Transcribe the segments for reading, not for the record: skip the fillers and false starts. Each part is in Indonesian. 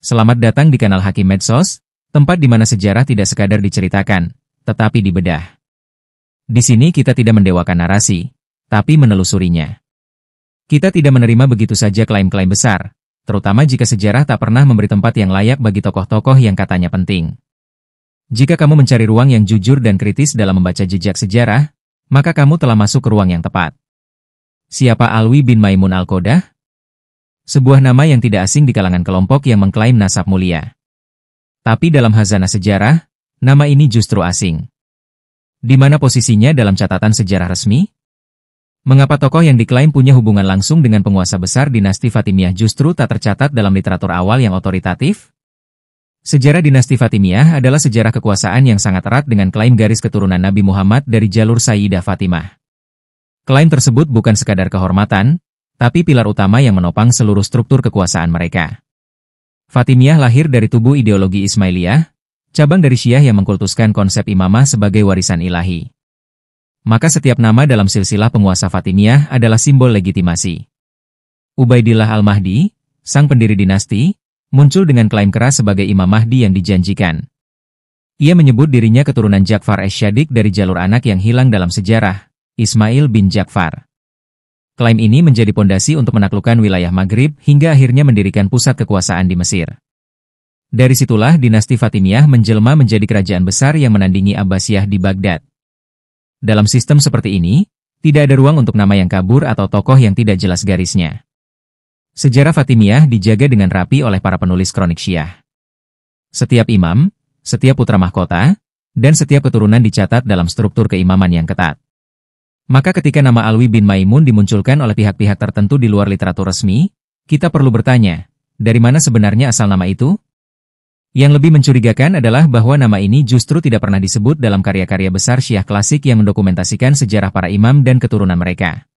Selamat datang di kanal Hakim Medsos, tempat di mana sejarah tidak sekadar diceritakan, tetapi dibedah. Di sini kita tidak mendewakan narasi, tapi menelusurinya. Kita tidak menerima begitu saja klaim-klaim besar, terutama jika sejarah tak pernah memberi tempat yang layak bagi tokoh-tokoh yang katanya penting. Jika kamu mencari ruang yang jujur dan kritis dalam membaca jejak sejarah, maka kamu telah masuk ke ruang yang tepat. Siapa Alwi bin Maimun Al-Qodah? Sebuah nama yang tidak asing di kalangan kelompok yang mengklaim nasab mulia. Tapi dalam khazanah sejarah, nama ini justru asing. Di mana posisinya dalam catatan sejarah resmi? Mengapa tokoh yang diklaim punya hubungan langsung dengan penguasa besar dinasti Fatimiyah justru tak tercatat dalam literatur awal yang otoritatif? Sejarah dinasti Fatimiyah adalah sejarah kekuasaan yang sangat erat dengan klaim garis keturunan Nabi Muhammad dari jalur Sayyidah Fatimah. Klaim tersebut bukan sekadar kehormatan, tapi pilar utama yang menopang seluruh struktur kekuasaan mereka. Fatimiyah lahir dari tubuh ideologi Ismailiyah, cabang dari Syiah yang mengkultuskan konsep imamah sebagai warisan ilahi. Maka setiap nama dalam silsilah penguasa Fatimiyah adalah simbol legitimasi. Ubaidillah Al-Mahdi, sang pendiri dinasti, muncul dengan klaim keras sebagai Imam Mahdi yang dijanjikan. Ia menyebut dirinya keturunan Ja'far Asy-Syadiq dari jalur anak yang hilang dalam sejarah, Ismail bin Ja'far. Klaim ini menjadi pondasi untuk menaklukkan wilayah Maghrib hingga akhirnya mendirikan pusat kekuasaan di Mesir. Dari situlah dinasti Fatimiyah menjelma menjadi kerajaan besar yang menandingi Abbasiyah di Baghdad. Dalam sistem seperti ini, tidak ada ruang untuk nama yang kabur atau tokoh yang tidak jelas garisnya. Sejarah Fatimiyah dijaga dengan rapi oleh para penulis kronik Syiah. Setiap imam, setiap putra mahkota, dan setiap keturunan dicatat dalam struktur keimaman yang ketat. Maka ketika nama Alwi bin Maimun dimunculkan oleh pihak-pihak tertentu di luar literatur resmi, kita perlu bertanya, dari mana sebenarnya asal nama itu? Yang lebih mencurigakan adalah bahwa nama ini justru tidak pernah disebut dalam karya-karya besar Syiah klasik yang mendokumentasikan sejarah para imam dan keturunan mereka.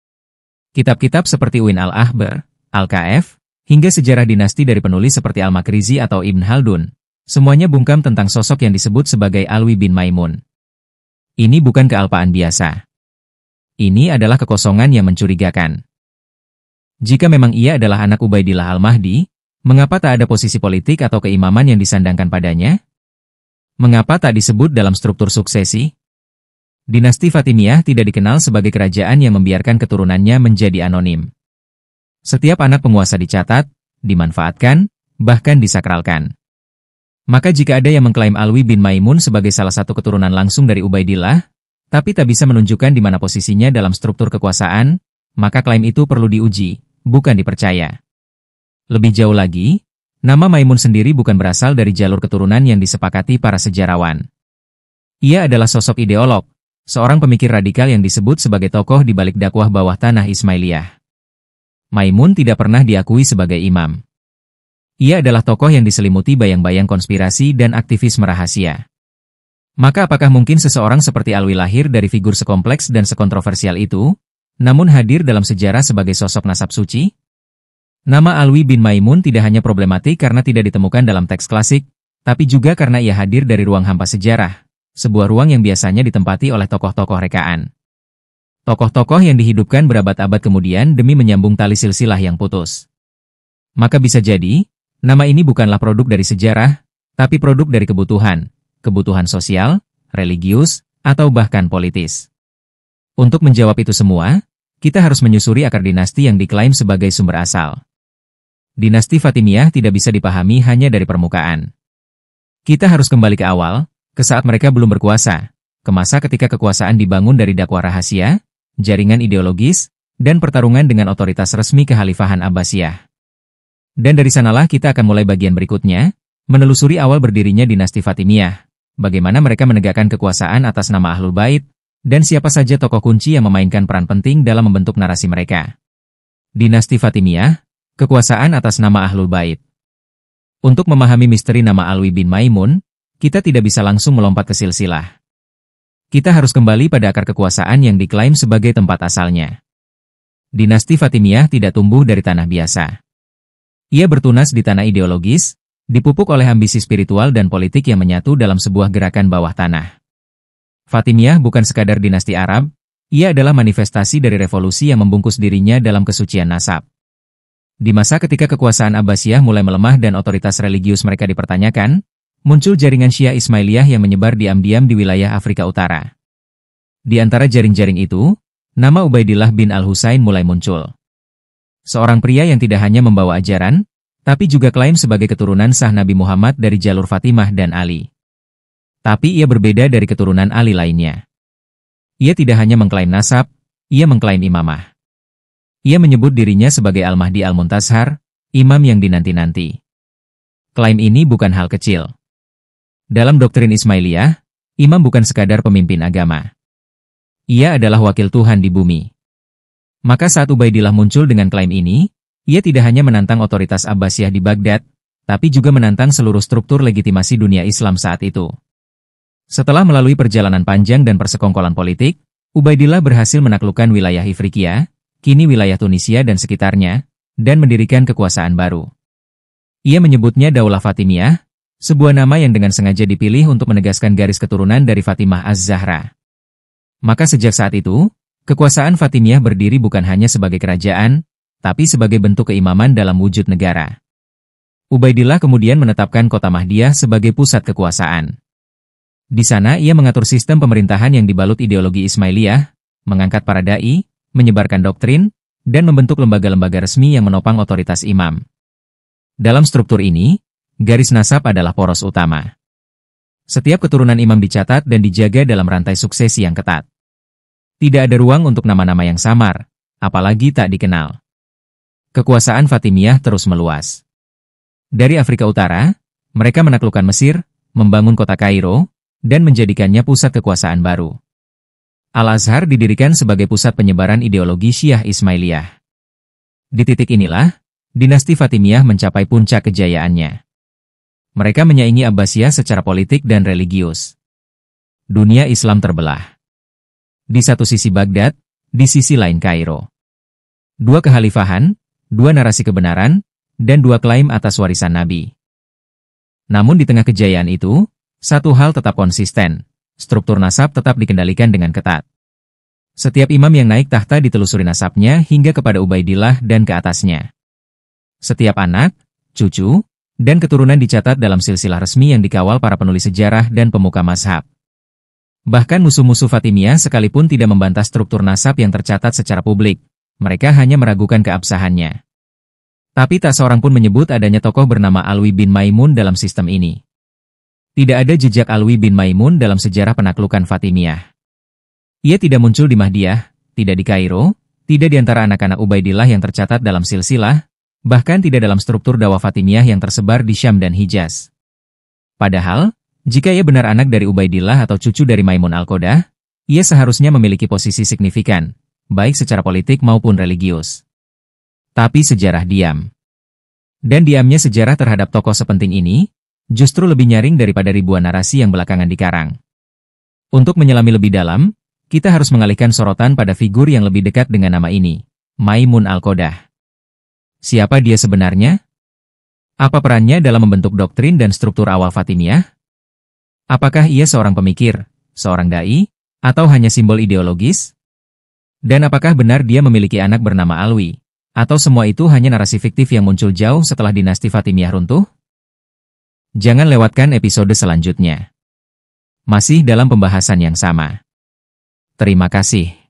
Kitab-kitab seperti Uin al-Ahbar, Al-Ka'ef, hingga sejarah dinasti dari penulis seperti Al-Makrizi atau Ibn Haldun, semuanya bungkam tentang sosok yang disebut sebagai Alwi bin Maimun. Ini bukan kealpaan biasa. Ini adalah kekosongan yang mencurigakan. Jika memang ia adalah anak Ubaidillah Al-Mahdi, mengapa tak ada posisi politik atau keimaman yang disandangkan padanya? Mengapa tak disebut dalam struktur suksesi? Dinasti Fatimiyah tidak dikenal sebagai kerajaan yang membiarkan keturunannya menjadi anonim. Setiap anak penguasa dicatat, dimanfaatkan, bahkan disakralkan. Maka jika ada yang mengklaim Alwi bin Maimun sebagai salah satu keturunan langsung dari Ubaidillah, tapi tak bisa menunjukkan di mana posisinya dalam struktur kekuasaan, maka klaim itu perlu diuji, bukan dipercaya. Lebih jauh lagi, nama Maimun sendiri bukan berasal dari jalur keturunan yang disepakati para sejarawan. Ia adalah sosok ideolog, seorang pemikir radikal yang disebut sebagai tokoh di balik dakwah bawah tanah Ismailiyah. Maimun tidak pernah diakui sebagai imam. Ia adalah tokoh yang diselimuti bayang-bayang konspirasi dan aktivisme rahasia. Maka apakah mungkin seseorang seperti Alwi lahir dari figur sekompleks dan sekontroversial itu, namun hadir dalam sejarah sebagai sosok nasab suci? Nama Alwi bin Maimun tidak hanya problematik karena tidak ditemukan dalam teks klasik, tapi juga karena ia hadir dari ruang hampa sejarah, sebuah ruang yang biasanya ditempati oleh tokoh-tokoh rekaan. Tokoh-tokoh yang dihidupkan berabad-abad kemudian demi menyambung tali silsilah yang putus. Maka bisa jadi, nama ini bukanlah produk dari sejarah, tapi produk dari kebutuhan sosial, religius, atau bahkan politis. Untuk menjawab itu semua, kita harus menyusuri akar dinasti yang diklaim sebagai sumber asal. Dinasti Fatimiyah tidak bisa dipahami hanya dari permukaan. Kita harus kembali ke awal, ke saat mereka belum berkuasa, ke masa ketika kekuasaan dibangun dari dakwah rahasia, jaringan ideologis, dan pertarungan dengan otoritas resmi kekhalifahan Abbasiyah. Dan dari sanalah kita akan mulai bagian berikutnya, menelusuri awal berdirinya dinasti Fatimiyah, bagaimana mereka menegakkan kekuasaan atas nama Ahlul Bait, dan siapa saja tokoh kunci yang memainkan peran penting dalam membentuk narasi mereka. Dinasti Fatimiyah, kekuasaan atas nama Ahlul Bait. Untuk memahami misteri nama Alwi bin Maimun, kita tidak bisa langsung melompat ke silsilah. Kita harus kembali pada akar kekuasaan yang diklaim sebagai tempat asalnya. Dinasti Fatimiyah tidak tumbuh dari tanah biasa. Ia bertunas di tanah ideologis, dipupuk oleh ambisi spiritual dan politik yang menyatu dalam sebuah gerakan bawah tanah. Fatimiyah bukan sekadar dinasti Arab, ia adalah manifestasi dari revolusi yang membungkus dirinya dalam kesucian nasab. Di masa ketika kekuasaan Abbasiyah mulai melemah dan otoritas religius mereka dipertanyakan, muncul jaringan Syiah Ismailiyah yang menyebar diam-diam di wilayah Afrika Utara. Di antara jaring-jaring itu, nama Ubaidillah bin Al-Husain mulai muncul. Seorang pria yang tidak hanya membawa ajaran, tapi juga klaim sebagai keturunan sah Nabi Muhammad dari jalur Fatimah dan Ali. Tapi ia berbeda dari keturunan Ali lainnya. Ia tidak hanya mengklaim nasab, ia mengklaim imamah. Ia menyebut dirinya sebagai Al-Mahdi Al-Muntashar, imam yang dinanti-nanti. Klaim ini bukan hal kecil. Dalam doktrin Ismailiyah, imam bukan sekadar pemimpin agama. Ia adalah wakil Tuhan di bumi. Maka saat Ubaidillah muncul dengan klaim ini, ia tidak hanya menantang otoritas Abbasiyah di Baghdad, tapi juga menantang seluruh struktur legitimasi dunia Islam saat itu. Setelah melalui perjalanan panjang dan persekongkolan politik, Ubaidillah berhasil menaklukkan wilayah Ifriqiya, kini wilayah Tunisia dan sekitarnya, dan mendirikan kekuasaan baru. Ia menyebutnya Daulah Fatimiyah, sebuah nama yang dengan sengaja dipilih untuk menegaskan garis keturunan dari Fatimah Az-Zahra. Maka sejak saat itu, kekuasaan Fatimiyah berdiri bukan hanya sebagai kerajaan, tapi sebagai bentuk keimaman dalam wujud negara. Ubaidillah kemudian menetapkan kota Mahdiyah sebagai pusat kekuasaan. Di sana ia mengatur sistem pemerintahan yang dibalut ideologi Ismailiyah, mengangkat para dai, menyebarkan doktrin, dan membentuk lembaga-lembaga resmi yang menopang otoritas imam. Dalam struktur ini, garis nasab adalah poros utama. Setiap keturunan imam dicatat dan dijaga dalam rantai suksesi yang ketat. Tidak ada ruang untuk nama-nama yang samar, apalagi tak dikenal. Kekuasaan Fatimiyah terus meluas. Dari Afrika Utara, mereka menaklukkan Mesir, membangun kota Kairo, dan menjadikannya pusat kekuasaan baru. Al-Azhar didirikan sebagai pusat penyebaran ideologi Syiah Ismailiyah. Di titik inilah, dinasti Fatimiyah mencapai puncak kejayaannya. Mereka menyaingi Abbasiyah secara politik dan religius. Dunia Islam terbelah. Di satu sisi Baghdad, di sisi lain Kairo. Dua kekhalifahan, dua narasi kebenaran, dan dua klaim atas warisan Nabi. Namun di tengah kejayaan itu, satu hal tetap konsisten. Struktur nasab tetap dikendalikan dengan ketat. Setiap imam yang naik tahta ditelusuri nasabnya hingga kepada Ubaidillah dan ke atasnya. Setiap anak, cucu, dan keturunan dicatat dalam silsilah resmi yang dikawal para penulis sejarah dan pemuka mazhab. Bahkan musuh-musuh Fatimiyah sekalipun tidak membantah struktur nasab yang tercatat secara publik, mereka hanya meragukan keabsahannya. Tapi tak seorang pun menyebut adanya tokoh bernama Alwi bin Maimun dalam sistem ini. Tidak ada jejak Alwi bin Maimun dalam sejarah penaklukan Fatimiyah. Ia tidak muncul di Mahdiyah, tidak di Kairo, tidak di antara anak-anak Ubaidillah yang tercatat dalam silsilah, bahkan tidak dalam struktur dakwah Fatimiyah yang tersebar di Syam dan Hijaz. Padahal, jika ia benar anak dari Ubaidillah atau cucu dari Maimun Al-Qodah, ia seharusnya memiliki posisi signifikan, baik secara politik maupun religius. Tapi sejarah diam. Dan diamnya sejarah terhadap tokoh sepenting ini, justru lebih nyaring daripada ribuan narasi yang belakangan dikarang. Untuk menyelami lebih dalam, kita harus mengalihkan sorotan pada figur yang lebih dekat dengan nama ini, Maimun Al-Qodah. Siapa dia sebenarnya? Apa perannya dalam membentuk doktrin dan struktur awal Fatimiyah? Apakah ia seorang pemikir, seorang dai, atau hanya simbol ideologis? Dan apakah benar dia memiliki anak bernama Alwi? Atau semua itu hanya narasi fiktif yang muncul jauh setelah dinasti Fatimiyah runtuh? Jangan lewatkan episode selanjutnya. Masih dalam pembahasan yang sama. Terima kasih.